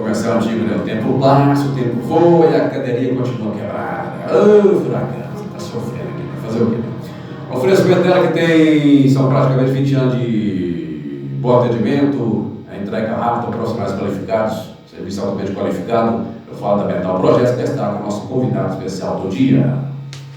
comercial antigo, né? O tempo passa, o tempo voa e a cadeirinha continua quebrada. Ô, furacão, você está sofrendo aqui, vai fazer o quê? O oferecimento dela que são praticamente 20 anos de bom atendimento, a entrega rápida, profissionais qualificados, serviço altamente qualificado. Eu falo da Metal Project, que está com o nosso convidado especial do dia.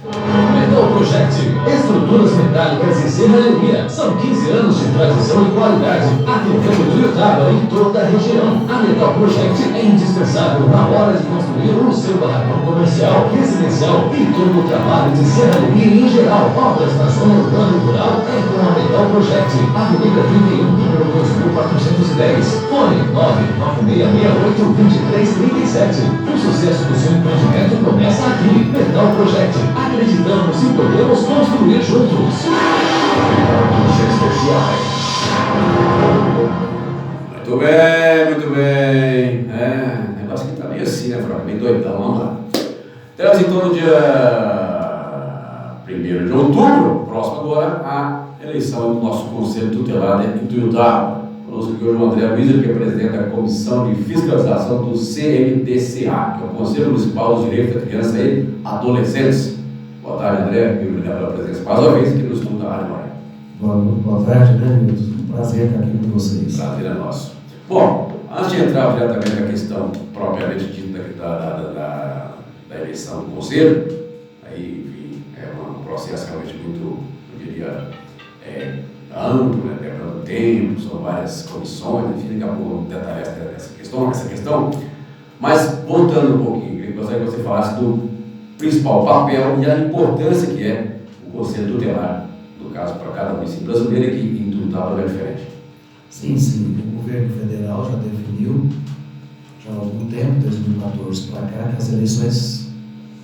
Metal Project, estruturas metálicas e serralheria. São 15 anos de tradição e qualidade, atendendo Tuiutaba em toda a região. A Metal Project é indispensável na hora de construir o seu barracão comercial, residencial e todo o trabalho de serralheria em geral. Obras na zona urbana e rural é com a Metal Project. Avenida 31, número 2410. Fone 99668-2337. O sucesso do seu empreendimento começa aqui. Metal Project. Acreditamos e podemos construir juntos. Muito bem, muito bem. O negócio aqui tá meio assim, né, Franco? Meio doidão, vamos lá. Temos então no dia 1º de outubro, próximo agora, a eleição do nosso Conselho Tutelar em Tuiutaba. Conosco aqui hoje o André Luiz, que é presidente da Comissão de Fiscalização do CMDCA, que é o Conselho Municipal dos Direitos da Criança e Adolescentes. Boa tarde, André. Muito obrigado pela presença. Mais uma vez aqui no estudo da Rádio Maia. Boa tarde, né, Milton? Prazer estar aqui com vocês. Prazer é nosso. Bom, antes de entrar diretamente na questão propriamente dita da eleição do Conselho, aí, enfim, é um processo realmente muito, eu diria, amplo, né, demorando tempo, são várias comissões, enfim, daqui a pouco vamos detalhar essa questão. Mas, voltando um pouquinho, eu gostaria que você falasse do principal papel e a importância que é o Conselho Tutelar, no caso, para cada município brasileiro, que em Tuiutaba é diferente. Sim, o governo federal já definiu, já há algum tempo, 2014 para cá, que as eleições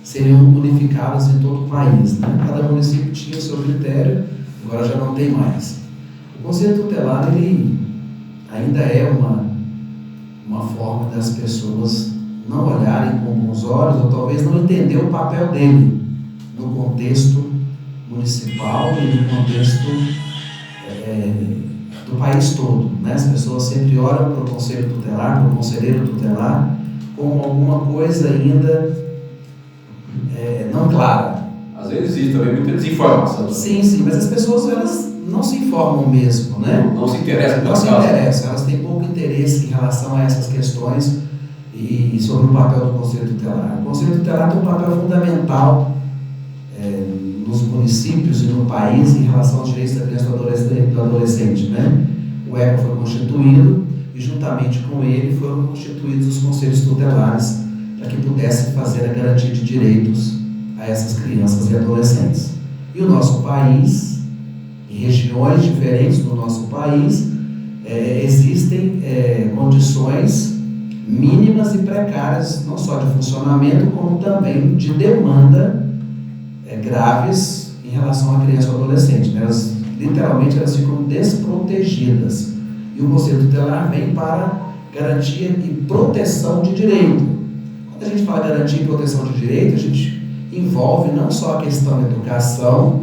seriam unificadas em todo o país, né? Cada município tinha o seu critério, agora já não tem mais. O Conselho Tutelar, ele ainda é uma forma das pessoas não olharem com bons olhos, ou talvez não entender o papel dele no contexto municipal e no contexto do país todo, né? As pessoas sempre olham para o Conselho Tutelar, para o Conselheiro Tutelar, como alguma coisa ainda não clara. Às vezes existe também muita desinformação. Sim, mas as pessoas, elas não se informam mesmo, né? Não se interessam. Não se interessam, elas têm pouco interesse em relação a essas questões e sobre o papel do Conselho Tutelar. O Conselho Tutelar tem um papel fundamental nos municípios e no país em relação aos direitos da criança e do adolescente, né? O ECA foi constituído e juntamente com ele foram constituídos os Conselhos Tutelares para que pudessem fazer a garantia de direitos a essas crianças e adolescentes. E o nosso país, em regiões diferentes do nosso país, existem condições mínimas e precárias, não só de funcionamento, como também de demanda graves em relação à criança ou adolescente, né? Literalmente elas ficam desprotegidas. E o Conselho Tutelar vem para garantia e proteção de direito. Quando a gente fala garantia e proteção de direito, a gente envolve não só a questão da educação,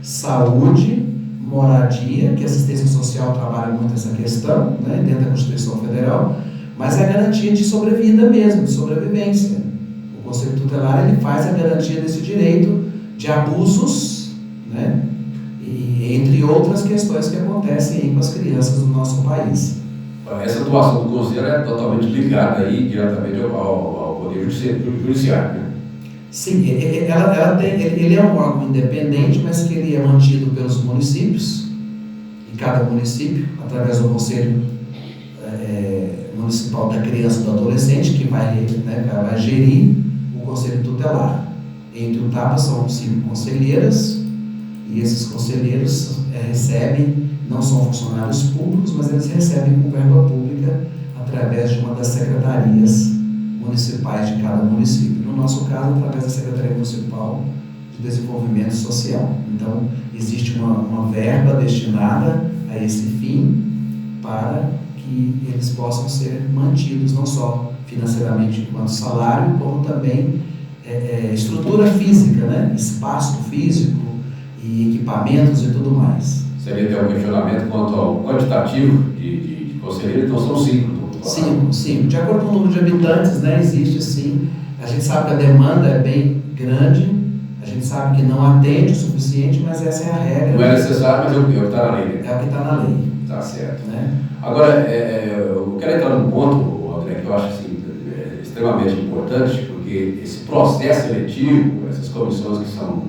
saúde, moradia, que a assistência social trabalha muito essa questão, né, dentro da Constituição Federal, mas é a garantia de sobrevida mesmo, de sobrevivência. O Conselho Tutelar ele faz a garantia desse direito de abusos, né, e entre outras questões que acontecem aí com as crianças do nosso país. Essa atuação do Conselho é totalmente ligada aí diretamente ao Poder Judiciário, né? Sim, ele é um órgão independente, mas que ele é mantido pelos municípios, em cada município, através do Conselho Municipal da Criança e do Adolescente, que vai gerir o Conselho Tutelar. Em Tuiutaba são 5 conselheiras, e esses conselheiros recebem, não são funcionários públicos, mas eles recebem com verba pública através de uma das secretarias municipais de cada município. No nosso caso, através da Secretaria Municipal de Desenvolvimento Social. Então, existe uma verba destinada a esse fim para que eles possam ser mantidos, não só financeiramente enquanto salário, como também estrutura física, né? Espaço físico e equipamentos e tudo mais. Seria ter um questionamento quanto ao quantitativo de conselheiros, então são 5. Sim. De acordo com o número de habitantes, né, existe sim. A gente sabe que a demanda é bem grande, a gente sabe que não atende o suficiente, mas essa é a regra. Não é necessário, mas é o que está na lei. Né? É o que está na lei. Tá certo. Né? Agora, eu quero entrar num ponto, André, que eu acho assim, extremamente importante, porque esse processo seletivo, essas comissões que são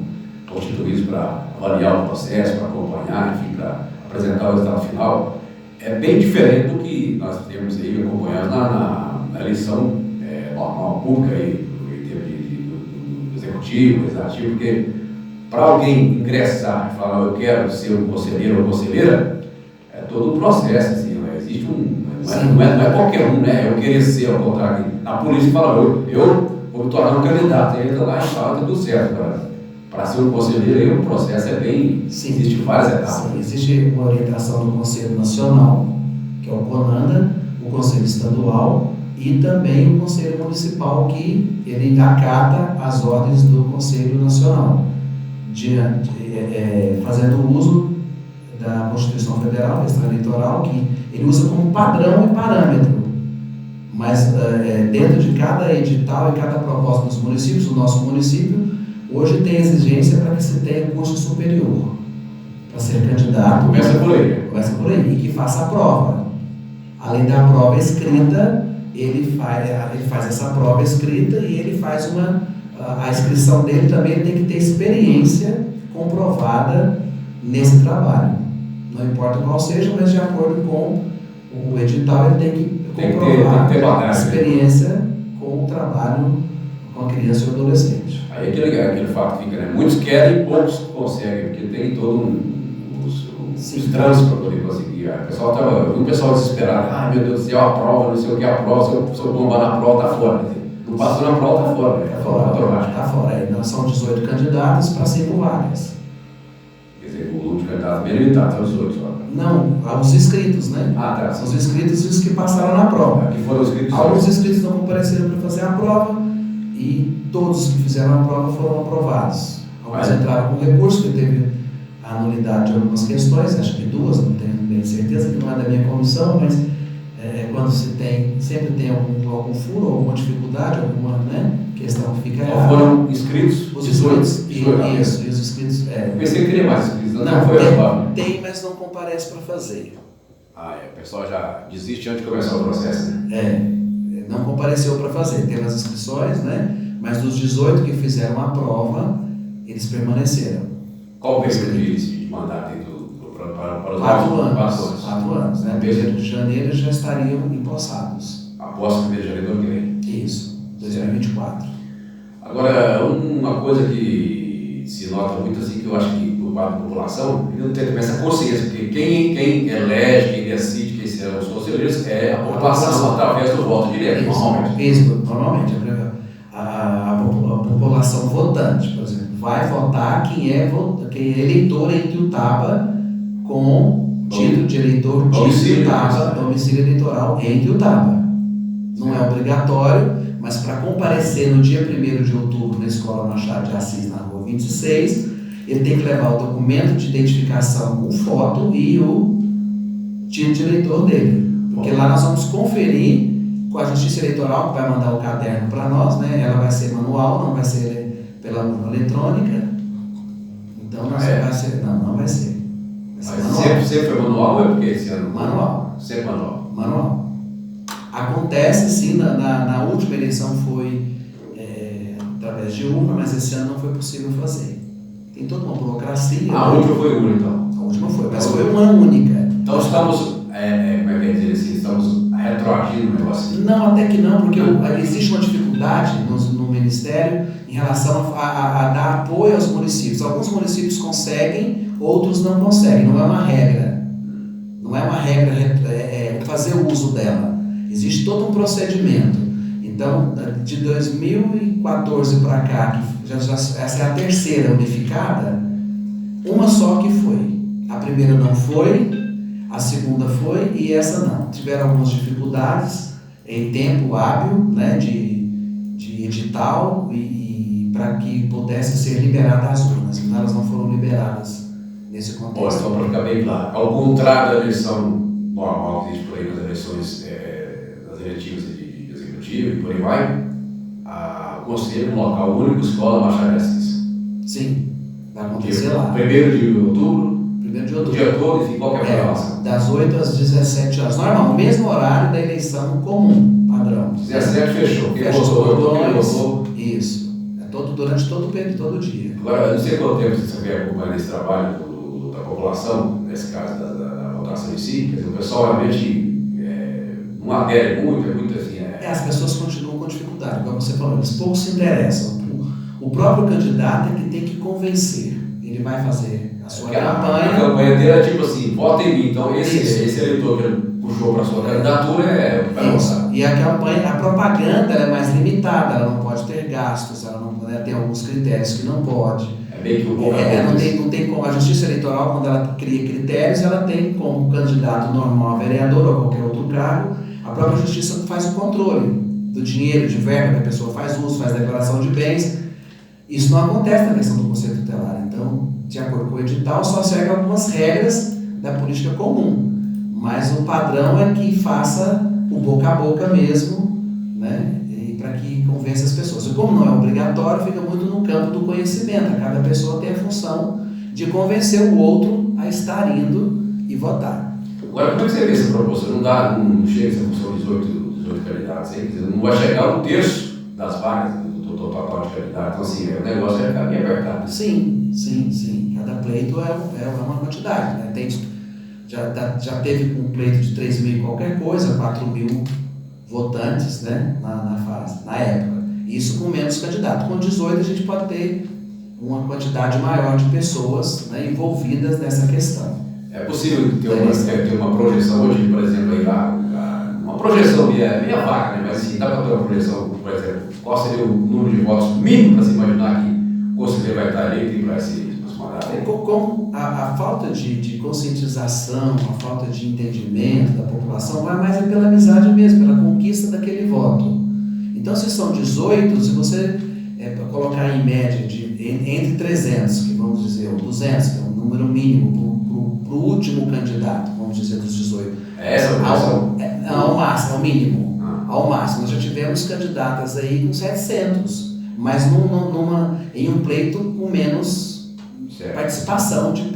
constituídas para avaliar o processo, para acompanhar, enfim, para apresentar o resultado final, é bem diferente do que nós temos aí acompanhado na eleição normal, pública aí, do executivo, legislativo, porque para alguém ingressar e falar, eu quero ser um conselheiro ou conselheira, é todo um processo, assim, né? Existe não é qualquer um, né? Eu querer ser, ao contrário, na polícia fala, eu vou me tornar um candidato, você entra lá e fala, tá tudo certo, para ser um conselheiro, aí o processo é bem, existe várias etapas. Sim, existe uma orientação do Conselho Nacional, que é o CONANDA, o Conselho Estadual e também o Conselho Municipal, que ele acata as ordens do Conselho Nacional, fazendo uso da Constituição Federal, questão eleitoral, que ele usa como padrão e parâmetro. Mas dentro de cada edital e cada proposta dos municípios, o nosso município, hoje tem exigência para que se tenha curso superior, para ser candidato. Começa por aí. Começa por aí, e que faça a prova. Além da prova escrita, ele faz essa prova escrita e ele faz a inscrição dele também, ele tem que ter experiência comprovada nesse trabalho. Não importa qual seja, mas de acordo com o edital, ele tem que comprovar a experiência com o trabalho com a criança e o adolescente. Aí aquele fato fica, né? Muitos querem e poucos conseguem, porque tem todo os trânsitos para poder conseguir. O pessoal desesperado, meu Deus do céu, a prova, não sei o que é a prova, se eu bombar na prova, está fora. Não passou na prova, está fora. Está fora. Então, são 18 candidatos para 5 vagas. Quer dizer, o número de candidatos bem limitado, são 18 só. Não, os inscritos, né? Tá. São os inscritos e os que passaram na prova. Aqui foram os inscritos. Alguns inscritos não compareceram para fazer a prova e todos que fizeram a prova foram aprovados. Alguns entraram com recurso, que teve a anulidade de algumas questões, acho que 2, não tenho bem certeza, que não é da minha comissão, mas quando sempre tem algum furo, alguma dificuldade, alguma questão que fica errada. Foram inscritos? Os inscritos, isso, e os inscritos. Pensei que teria mais inscritos, não foi tem, mas não comparece para fazer. O pessoal já desiste antes de começar o processo, né? Não compareceu para fazer, teve as inscrições, né? Mas dos 18 que fizeram a prova, eles permaneceram. Qual o período de mandato para os 4 anos. 4 anos, né? Em 1º de janeiro já estariam empossados. Após 1º de janeiro do ano que vem. Isso, 2024. Agora, uma coisa que se nota muito assim, que eu acho que por parte da população, ele não tem também essa consciência, porque quem elege, quem decide quem serão os conselheiros é a população através do voto direto, normalmente. Isso, normalmente. A população votante, por exemplo, vai votar quem é eleitor em Ituiutaba com título de eleitor de Ituiutaba, domicílio eleitoral em Ituiutaba. Não é obrigatório, mas para comparecer no dia 1º de outubro na Escola Machado de Assis, na Rua 26, ele tem que levar o documento de identificação com foto e o título de eleitor dele. Porque lá nós vamos conferir com a Justiça Eleitoral, que vai mandar o caderno para nós, né? Ela vai ser manual, não vai ser pela urna eletrônica. Então não vai ser. Não vai ser. Sempre foi manual ou é porque esse ano? Manual. Sempre manual. Manual. Acontece sim, na última eleição foi através de urna, mas esse ano não foi possível fazer. Tem toda uma burocracia. A última foi urna, então? A última foi, mas foi uma única. Então estamos, como é que dizer assim, estamos retroagindo o negócio? Não, até que não, porque existe uma dificuldade no Ministério em relação a dar apoio aos municípios. Alguns municípios conseguem, outros não conseguem, não é uma regra. Não é uma regra fazer o uso dela. Existe todo um procedimento. Então, de 2014 para cá, que essa é a terceira unificada, uma só que foi. A primeira não foi, a segunda foi e essa não. Tiveram algumas dificuldades em tempo hábil, né, de edital e para que pudesse ser liberada as urnas. Então, elas não foram liberadas nesse contexto. Só para ficar bem claro, ao contrário da eleição normal que existe por aí nas eleições diretivos e executivo e por aí vai, o conselho no local único, escola Machado de Assis. Sim, vai acontecer lá. 1º de outubro. 1º de outubro. O dia todo, enfim, qual que é a programação? Das 8 às 17 horas. Normal, o mesmo horário da eleição comum, padrão. 17 fechou. Quem Fecha os votou. Isso. Durante todo o período, todo dia. Agora, eu não sei quanto tempo você vem acompanhando esse trabalho da população, nesse caso da votação em si, quer dizer, o pessoal realmente não adere muito, é muito assim. As pessoas continuam com dificuldade, como você falou, eles pouco se interessam. O próprio candidato é que tem que convencer. Ele vai fazer a sua campanha. A campanha dele é tipo assim, vota em mim. Então, esse eleitor que ele puxou para a sua candidatura vai votar. E a campanha, a propaganda ela é mais limitada, ela não pode ter gastos, ela não tem alguns critérios que não pode. É meio que o não tem como. A Justiça Eleitoral, quando ela cria critérios, ela tem como candidato normal a vereador ou qualquer outro cargo, a própria Justiça faz o controle do dinheiro, de verba que a pessoa faz uso, faz declaração de bens. Isso não acontece na questão do Conselho Tutelar. Então, de acordo com o edital, só segue algumas regras da política comum. Mas o padrão é que faça o boca a boca mesmo, né? Para que convença as pessoas. E como não é obrigatório, fica muito no campo do conhecimento. Cada pessoa tem a função de convencer o outro a estar indo e votar. Agora, como é que você vê essa proposta? Não chega, você função 18 candidatos aí, quer dizer, não vai chegar 1/3 das vagas do total de candidatos. Então, assim, o negócio vai ficar bem apertado. Sim. Cada pleito é uma quantidade, né? Já teve um pleito de 3 mil e qualquer coisa, 4 mil votantes, né? Na época. Isso com menos candidatos. Com 18 a gente pode ter uma quantidade maior de pessoas, né, envolvidas nessa questão. É possível ter uma projeção hoje, por exemplo, aí, uma projeção meia vaga, né? Mas assim, dá para ter uma projeção, por exemplo, qual seria o número de votos mínimo para se imaginar que o conselheiro vai estar eleito e vai se aproximar? Com a falta de conscientização, a falta de entendimento da população, vai mais pela amizade mesmo, pela conquista daquele voto. Então, se são 18, se você colocar em média entre 300, que vamos dizer, ou 200, que é um número mínimo para o último candidato, vamos dizer, dos 18. Essa é a proporção? Ao máximo, ao mínimo. Ao máximo. Nós já tivemos candidatas aí com 700, mas em um pleito com menos participação de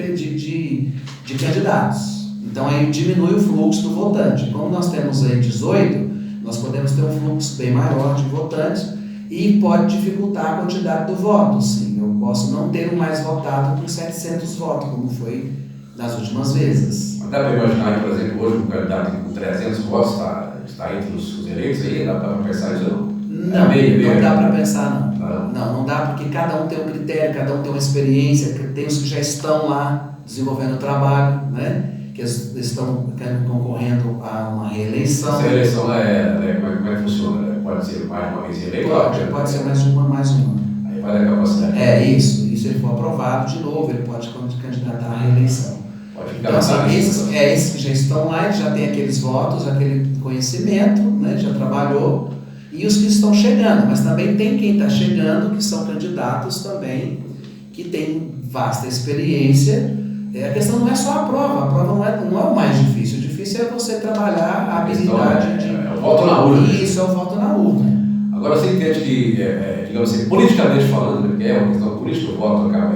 candidatos. Então aí diminui o fluxo do votante. Como nós temos aí 18, nós podemos ter um fluxo bem maior de votantes e pode dificultar a quantidade do voto. Sim, eu posso não ter o mais votado com 700 votos, como foi nas últimas vezes. Mas dá para imaginar que, por exemplo, hoje um candidato com 300 votos está entre os eleitos aí? Dá para pensar isso? Não dá para pensar, não. Não dá, porque cada um tem um critério, cada um tem uma experiência, tem os que já estão lá desenvolvendo o trabalho, né? Que estão concorrendo a uma reeleição. Essa reeleição como é que funciona? Pode ser mais de uma vez eleito? Pode ser mais uma. Aí vai da capacidade. Isso. E se ele for aprovado de novo, ele pode candidatar à reeleição. Pode ficar então, assim, esses que já estão lá, ele já tem aqueles votos, aquele conhecimento, né? Já trabalhou. E os que estão chegando, mas também tem quem está chegando, que são candidatos também, que têm vasta experiência. A questão não é só a prova não é o mais difícil. O difícil é você trabalhar a habilidade É o voto na urna. Isso, é o voto na urna. Agora você entende que, digamos assim, politicamente falando, porque é uma questão política, o voto acaba.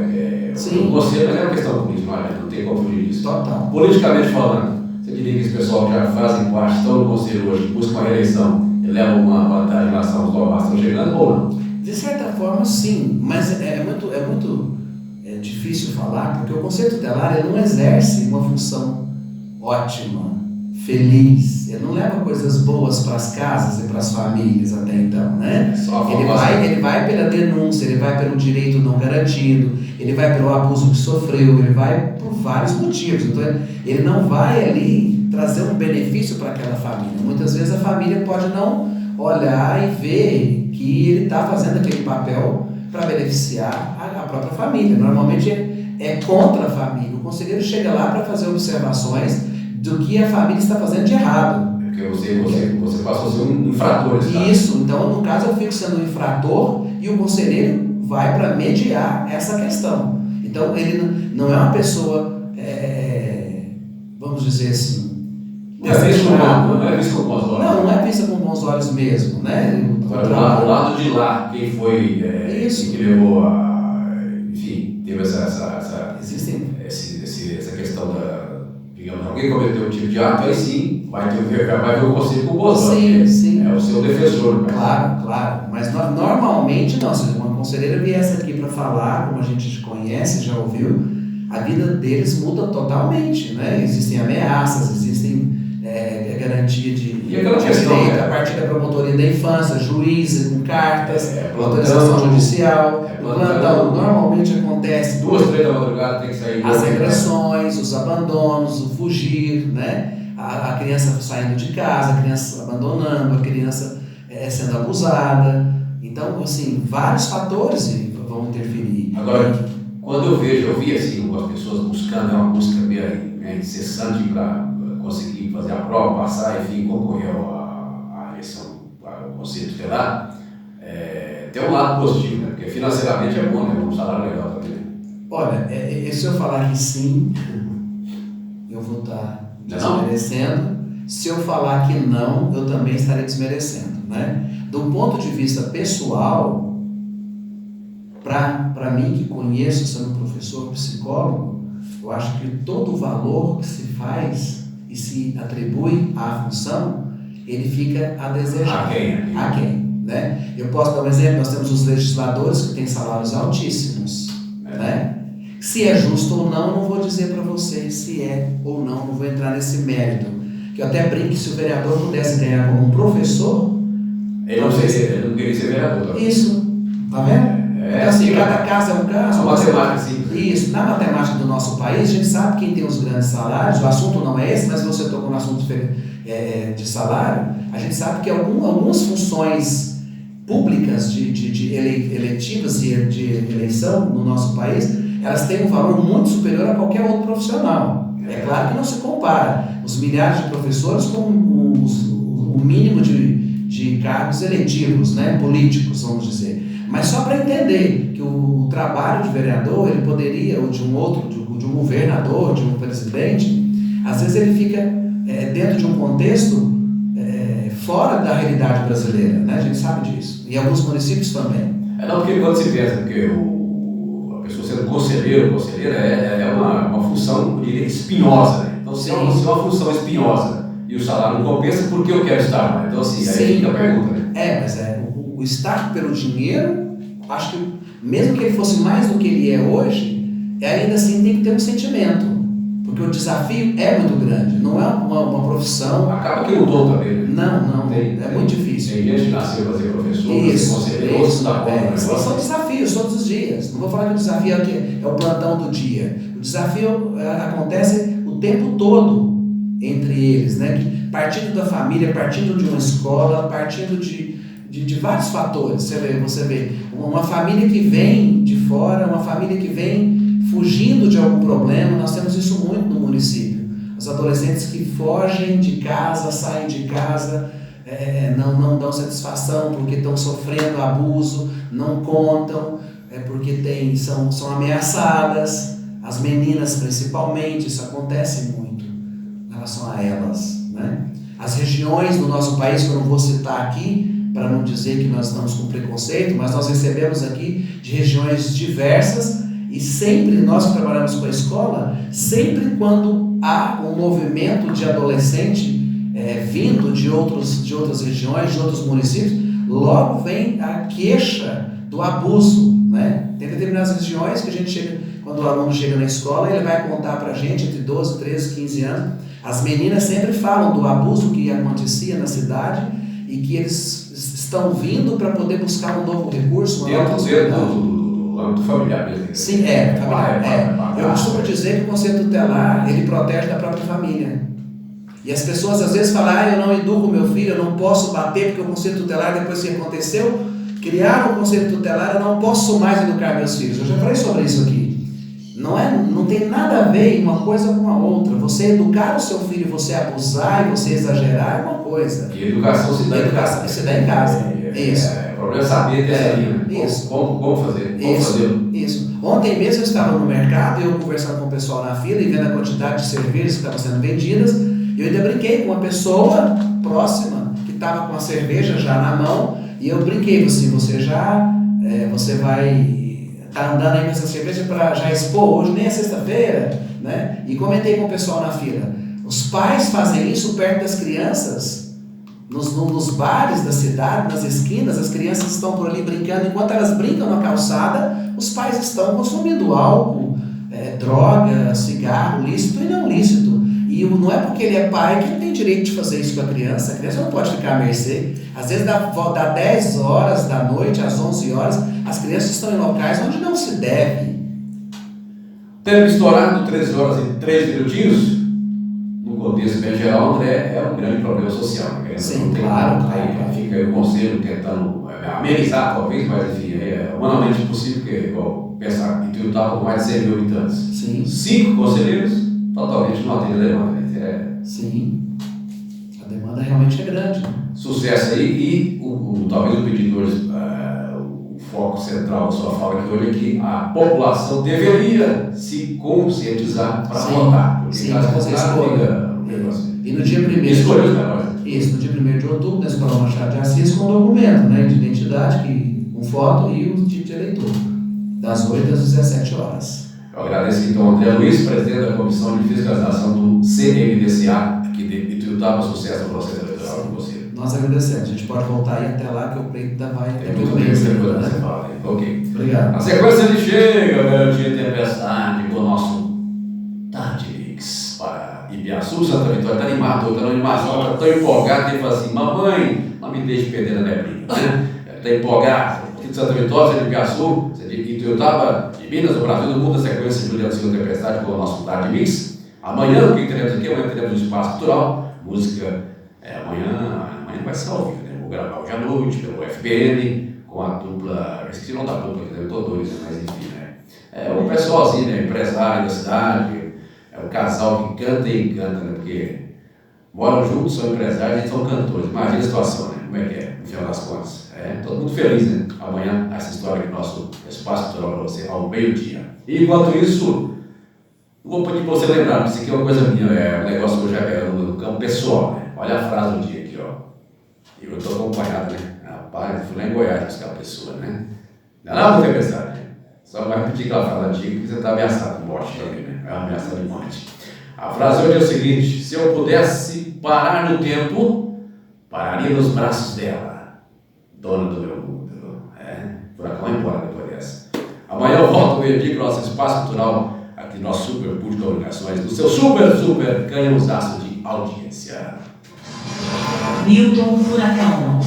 Sim. O conselho, mas é uma questão política, não tem como fugir disso. Total. Politicamente falando, você diria que esse pessoal que já fazem parte, estão no conselho hoje, buscam uma reeleição, leva uma vantagem em relação aos novos que estão chegando ou não? De certa forma, sim, mas é muito difícil falar, porque o Conselho Tutelar ele não exerce uma função ótima, feliz, ele não leva coisas boas para as casas e para as famílias até então, né? Ele vai pela denúncia, ele vai pelo direito não garantido, ele vai pelo abuso que sofreu, ele vai por vários motivos, então ele não vai ali trazer um benefício para aquela família. Muitas vezes a família pode não olhar e ver que ele está fazendo aquele papel para beneficiar a própria família. Normalmente é contra a família. O conselheiro chega lá para fazer observações do que a família está fazendo de errado. Porque você passou a ser um infrator. Isso, então no caso eu fico sendo um infrator e o conselheiro vai para mediar essa questão. Então ele não é uma pessoa, vamos dizer assim, Não é visto com bons olhos. Não é vista com bons olhos mesmo, né? Agora, do lado de lá, quem foi que levou enfim, teve essa questão digamos, alguém cometeu um tipo de ato, aí sim, vai ver o conselho com bons olhos. Sim. É o seu defensor. Claro. Mas normalmente, não, se uma conselheira viesse aqui para falar, como a gente conhece, já ouviu, a vida deles muda totalmente, né? Existem ameaças, existem garantia de direito a partir da promotoria da infância, juíza com cartas, autorização judicial, o plantão normalmente acontece 2, 3 da madrugada tem que sair. As agressões, os abandonos, o fugir, né? A criança saindo de casa, a criança abandonando, a criança sendo abusada. Então, assim, vários fatores vão interferir. Agora, quando eu vi assim, as pessoas buscando, é uma busca meio incessante para conseguir fazer a prova, passar, enfim, concorrer à eleição, ao Conselho Tutelar, tem um lado positivo, né? Porque financeiramente é bom, né? Um salário legal também. Olha, se eu falar que sim, eu vou estar desmerecendo. Se eu falar que não, eu também estarei desmerecendo, né? Do ponto de vista pessoal, para mim que conheço, sendo professor, psicólogo, eu acho que todo o valor que se faz e se atribui à função, ele fica a desejar. A quem? Né? Eu posso dar um exemplo, nós temos os legisladores que têm salários altíssimos, né? Se é justo ou não vou dizer para você se é ou não vou entrar nesse mérito, que eu até brinco que se o vereador pudesse ganhar como um professor, ele não queria ser vereador. Isso, tá vendo? Então, assim, cada caso é um caso. A matemática, sim. Isso, na matemática do nosso país, a gente sabe quem tem os grandes salários, o assunto não é esse, mas você tocou no assunto de salário, a gente sabe que algumas funções públicas eletivas e de eleição no nosso país, elas têm um valor muito superior a qualquer outro profissional. É claro que não se compara os milhares de professores com o mínimo de cargos eletivos, né, políticos, vamos dizer. Mas só para entender que o trabalho de vereador, ele poderia, ou de um governador, de um presidente, às vezes ele fica dentro de um contexto fora da realidade brasileira, né? A gente sabe disso. E alguns municípios também. Não, porque quando se pensa que a pessoa sendo conselheiro ou conselheira é uma função espinhosa, né? Então, se é uma função espinhosa e o salário não compensa, por que eu quero estar? Né? Então, assim, aí fica a pergunta, né? Mas o estar pelo dinheiro, acho que mesmo que ele fosse mais do que ele é hoje, ainda assim tem que ter um sentimento. Porque o desafio é muito grande, não é uma profissão... Acaba que mudou também, né? Não, é muito difícil. Tem gente que nasceu para ser professor, para ser conselheiro, outros da conta. São desafios todos os dias. Não vou falar que o desafio é o plantão do dia. O desafio acontece o tempo todo entre eles, né? Partindo da família, partindo de uma escola, partindo de vários fatores. Você vê uma família que vem de fora, uma família que vem fugindo de algum problema. Nós temos isso muito no município. Os adolescentes que fogem de casa, saem de casa, não dão satisfação porque estão sofrendo abuso, não contam, porque são ameaçadas. As meninas principalmente, isso acontece muito em relação a elas, né? As regiões do nosso país, que eu não vou citar aqui, para não dizer que nós estamos com preconceito, mas nós recebemos aqui de regiões diversas. E sempre, nós que trabalhamos com a escola, sempre quando há um movimento de adolescente vindo de outras regiões, de outros municípios, logo vem a queixa do abuso, né? Tem determinadas regiões que a gente chega, quando o aluno chega na escola, ele vai contar para a gente, entre 12, 13, 15 anos, as meninas sempre falam do abuso que acontecia na cidade e que eles estão vindo para poder buscar um novo recurso, uma nova oportunidade. Do âmbito familiar mesmo. Sim, familiar. Eu costumo dizer que o Conselho Tutelar, ele protege da própria família. E as pessoas às vezes falam, eu não educo meu filho, eu não posso bater, porque o Conselho Tutelar, depois que aconteceu, criaram o Conselho Tutelar, eu não posso mais educar meus filhos. Eu já falei sobre isso aqui. Não tem nada a ver uma coisa com a outra. Você educar o seu filho, você abusar e você exagerar é uma coisa. E a educação se dá em casa. Se dá em casa. Isso. O problema é saber dessa linha. Isso. Como fazer? Isso. Ontem mesmo eu estava no mercado e eu conversando com o pessoal na fila e vendo a quantidade de cervejas que estavam sendo vendidas. E eu ainda brinquei com uma pessoa próxima que estava com a cerveja já na mão, e eu brinquei assim, você vai estar andando aí com essa cerveja para já expor, hoje nem é sexta-feira, né? E comentei com o pessoal na fila, os pais fazem isso perto das crianças, nos bares da cidade, nas esquinas, as crianças estão por ali brincando, enquanto elas brincam na calçada, os pais estão consumindo álcool, droga, cigarro, lícito e não lícito. E não é porque ele é pai que ele tem direito de fazer isso com a criança não pode ficar à mercê. Às vezes dá 10 horas da noite, às 11 horas, as crianças estão em locais onde não se deve. Tempo estourado, 13 horas e 3 minutinhos, no contexto bem geral, André, é um grande problema social. Né? Sim, claro. Fica aí o conselho tentando amenizar, talvez, mas enfim, é humanamente impossível, porque, igual, pensar, Ituiutaba com mais de 100 mil habitantes. Sim. 5 conselheiros, totalmente não atende a demanda. Né? Sim, a demanda realmente é grande. Sucesso aí, e talvez o pedido hoje, o foco central da sua fala aqui hoje é que a população deveria se conscientizar para votar. Porque sim, caso você escolha. E no dia 1º Isso, no dia 1º de outubro, na Escola Machado de Assis, com um documento, né, de identidade, com foto e o título de eleitor, das 8 às 17 horas. Eu agradeço então ao André Luiz, presidente da Comissão de Fiscalização do CMDCA, aqui de Ituiutaba, sucesso no processo eleitoral com você. Nós agradecemos, a gente pode voltar aí até lá, que o pleito ainda vai ter muito bem, depois você fala. Ok. Obrigado. Na sequência ele chega, garantia tempestade, com o nosso Tadmix para Ibiaçu, Santa Vitória. Está animado, está animado, está empolgado, ele fala assim, mamãe, não me deixe perder a neblinha. Está empolgado, aqui de Santa Vitória, de Ibiaçu, de Ituiutaba, de Minas, do Brasil, do mundo, na sequência Juliano Silva Tempestade com o nosso Tadmix. Amanhã, o que teremos aqui? Amanhã teremos um espaço cultural, música, amanhã vai ser ao vivo, né? Vou gravar hoje à noite pelo FBN, com a dupla, eu esqueci o nome da dupla, que eu estou doido, mas enfim, né? O pessoalzinho, né? Empresário da cidade, o casal que canta e encanta, né? Porque moram juntos, são empresários e são cantores. Imagina a situação, né? Como é que é, no final das contas. Todo mundo feliz, né? Amanhã, essa história aqui do nosso espaço cultural para você, ao meio-dia. E enquanto isso, vou pedir para você lembrar, porque isso aqui é uma coisa minha, um negócio que eu já quero no campo pessoal, né? Olha a frase do dia aqui, ó. E eu estou acompanhado, né? Rapaz, eu fui lá em Goiás buscar a pessoa, né? Não, vou pensar, né? Só vai repetir aquela frase antiga que você está ameaçado de morte também, né? É uma ameaça de morte. A frase hoje é o seguinte: se eu pudesse parar no tempo, pararia nos braços dela, dona do meu mundo. Furacão vai embora depois dessa. Amanhã eu volto meio-dia para o nosso espaço cultural, aqui no nosso Super Pool de Comunicações, do seu super canhãozaço de audiência. Milton Furacão.